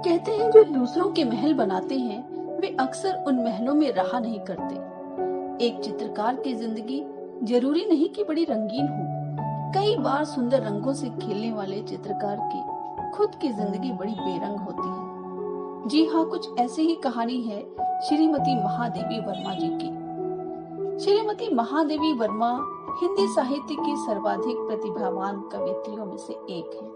कहते हैं जो दूसरों के महल बनाते हैं वे अक्सर उन महलों में रहा नहीं करते। एक चित्रकार की जिंदगी जरूरी नहीं कि बड़ी रंगीन हो। कई बार सुंदर रंगों से खेलने वाले चित्रकार की खुद की जिंदगी बड़ी बेरंग होती है। जी हाँ, कुछ ऐसी ही कहानी है श्रीमती महादेवी वर्मा जी की। श्रीमती महादेवी वर्मा हिंदी साहित्य की सर्वाधिक प्रतिभावान कवयित्रियों में से एक है।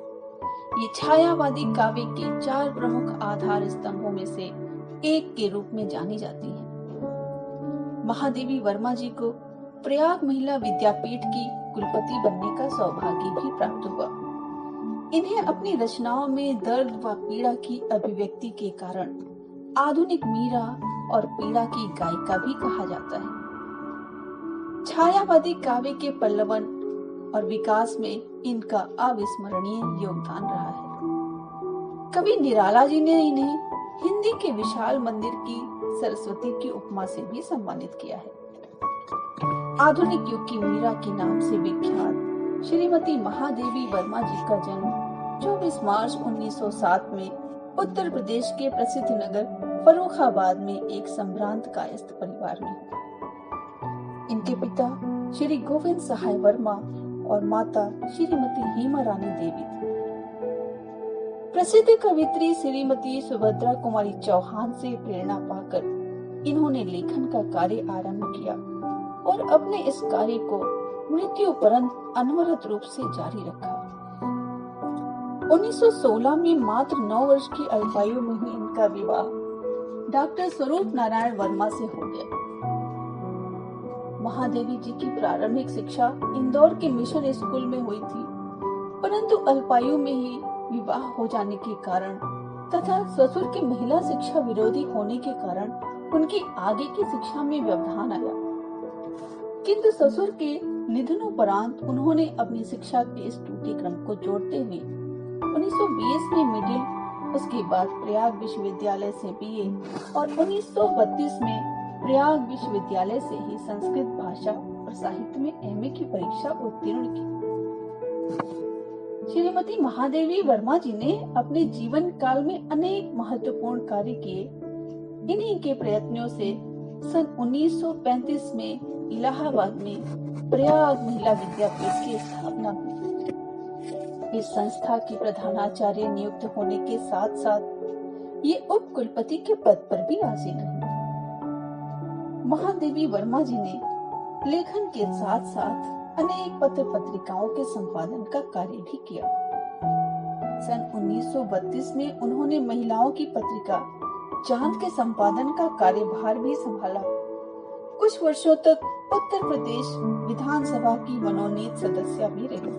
ये छायावादी काव्य के 4 प्रमुख आधार स्तंभों में से एक के रूप में जानी जाती है। महादेवी वर्मा जी को प्रयाग महिला विद्यापीठ की कुलपति बनने का सौभाग्य भी प्राप्त हुआ। इन्हें अपनी रचनाओं में दर्द व पीड़ा की अभिव्यक्ति के कारण आधुनिक मीरा और पीड़ा की गायिका भी कहा जाता है। छायावादी काव्य के पल्लवन और विकास में इनका अविस्मरणीय योगदान रहा है। कवि निराला जी ने इन्हें हिंदी के विशाल मंदिर की सरस्वती की उपमा से भी सम्मानित किया है। आधुनिक युग की मीरा के नाम से विख्यात श्रीमती महादेवी वर्मा जी का जन्म 24 मार्च 1907 में उत्तर प्रदेश के प्रसिद्ध नगर फर्रुखाबाद में एक संभ्रांत कायस्थ परिवार में हुआ। इनके पिता श्री गोविंद सहाय वर्मा और माता श्रीमती हेमा रानी देवी थी। प्रसिद्ध कवित्री श्रीमती सुभद्रा कुमारी चौहान से प्रेरणा पाकर इन्होंने लेखन का कार्य आरंभ किया और अपने इस कार्य को मृत्यु पर्यंत अनवरत रूप से जारी रखा। 1916 में मात्र 9 वर्ष की अल्पायु में ही इनका विवाह डॉक्टर स्वरूप नारायण वर्मा से हो गया। महादेवी जी की प्रारंभिक शिक्षा इंदौर के मिशन स्कूल में हुई थी, परंतु अल्पायु में ही विवाह हो जाने के कारण तथा ससुर के महिला शिक्षा विरोधी होने के कारण उनकी आगे की शिक्षा में व्यवधान आया। किंतु ससुर के निधनोपरांत उन्होंने अपनी शिक्षा के इस टूटे क्रम को जोड़ते हुए 1920 में मिडिल, उसके बाद प्रयाग विश्वविद्यालय से बीए और 1932 में प्रयाग विश्वविद्यालय से ही संस्कृत भाषा और साहित्य में एमए की परीक्षा उत्तीर्ण की। श्रीमती महादेवी वर्मा जी ने अपने जीवन काल में अनेक महत्वपूर्ण कार्य किए। इन्हीं के प्रयत्नों से सन 1935 में इलाहाबाद में प्रयाग महिला विद्यापीठ की स्थापना हुई। इस संस्था की प्रधानाचार्य नियुक्त होने के साथ साथ ये उप कुलपति के पद पर भी आसीन रही। महादेवी वर्मा जी ने लेखन के साथ साथ अनेक पत्र पत्रिकाओं के संपादन का कार्य भी किया। सन 1932 में उन्होंने महिलाओं की पत्रिका चांद के संपादन का कार्यभार भी संभाला। कुछ वर्षों तक उत्तर प्रदेश विधानसभा की मनोनीत सदस्य भी रही।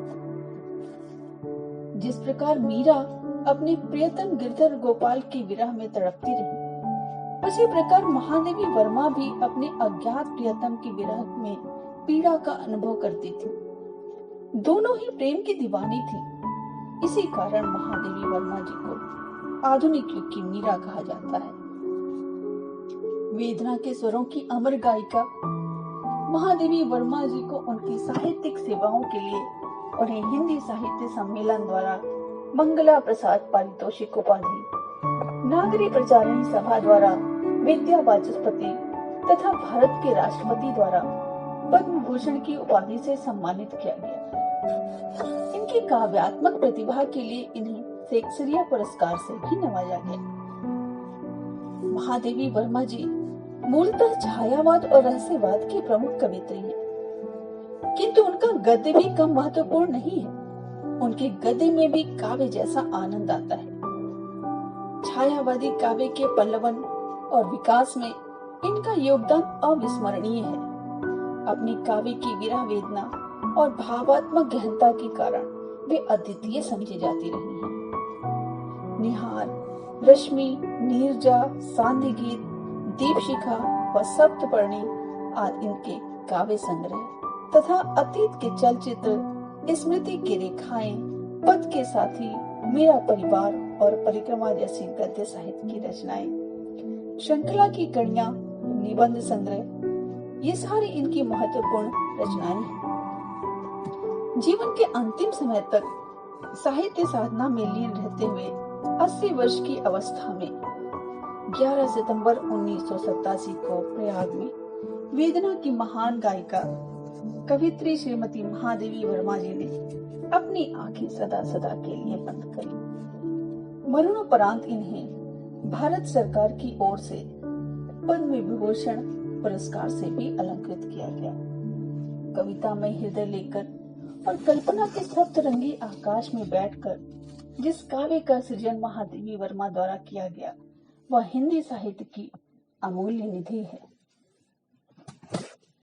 जिस प्रकार मीरा अपने प्रियतम गिरधर गोपाल के विरह में तड़पती रही, उसी प्रकार महादेवी वर्मा भी अपने अज्ञात प्रियतम के विरह में पीड़ा का अनुभव करती थी। दोनों ही प्रेम की दीवानी थी। इसी कारण महादेवी वर्मा जी को आधुनिक युग की मीरा कहा जाता है। वेदना के स्वरों की अमर गायिका महादेवी वर्मा जी को उनकी साहित्यिक सेवाओं के लिए उन्हें हिंदी साहित्य सम्मेलन द्वारा मंगला प्रसाद पारितोषिक उपाधि, नागरी प्रचारिणी सभा द्वारा विद्या वाचस्पति तथा भारत के राष्ट्रपति द्वारा पद्म भूषण की उपाधि से सम्मानित किया गया। इनकी काव्यात्मक प्रतिभा के लिए इन्हें शेक्सपियर पुरस्कार से भी नवाजा गया। महादेवी वर्मा जी मूलतः छायावाद और रहस्यवाद की प्रमुख कवित्री हैं, किंतु उनका गद्य भी कम महत्वपूर्ण नहीं है। उनके गद्य में भी काव्य जैसा आनंद आता है। छायावादी काव्य के पल्लवन और विकास में इनका योगदान अविस्मरणीय है। अपनी काव्य की विरह वेदना और भावात्मक गहनता के कारण वे अद्वितीय समझी जाती रही हैं। निहार, रश्मि, नीरजा, सांध्य गीत, दीपशिखा व सप्तपर्णी आदि इनके काव्य संग्रह तथा अतीत के चलचित्र, स्मृति की रेखाएं, पद के साथी, मेरा परिवार और परिक्रमा जैसी गद्य साहित्य की रचनाएं, श्रृंखला की कड़ियां, निबंध संग्रह, ये सारी इनकी महत्वपूर्ण रचनाएं हैं। जीवन के अंतिम समय तक साहित्य साधना में लीन रहते हुए 80 वर्ष की अवस्था में 11 सितंबर 1987 को प्रयाग में वेदना की महान गायिका कवित्री श्रीमती महादेवी वर्मा जी ने अपनी आंखें सदा सदा के लिए बंद करी। मरणोपरांत इन्हें भारत सरकार की ओर से पद्म विभूषण पुरस्कार से भी अलंकृत किया गया। कविता में हृदय लेकर और कल्पना के सप्तरंगी आकाश में बैठकर जिस काव्य का सृजन महादेवी वर्मा द्वारा किया गया, वह हिंदी साहित्य की अमूल्य निधि है।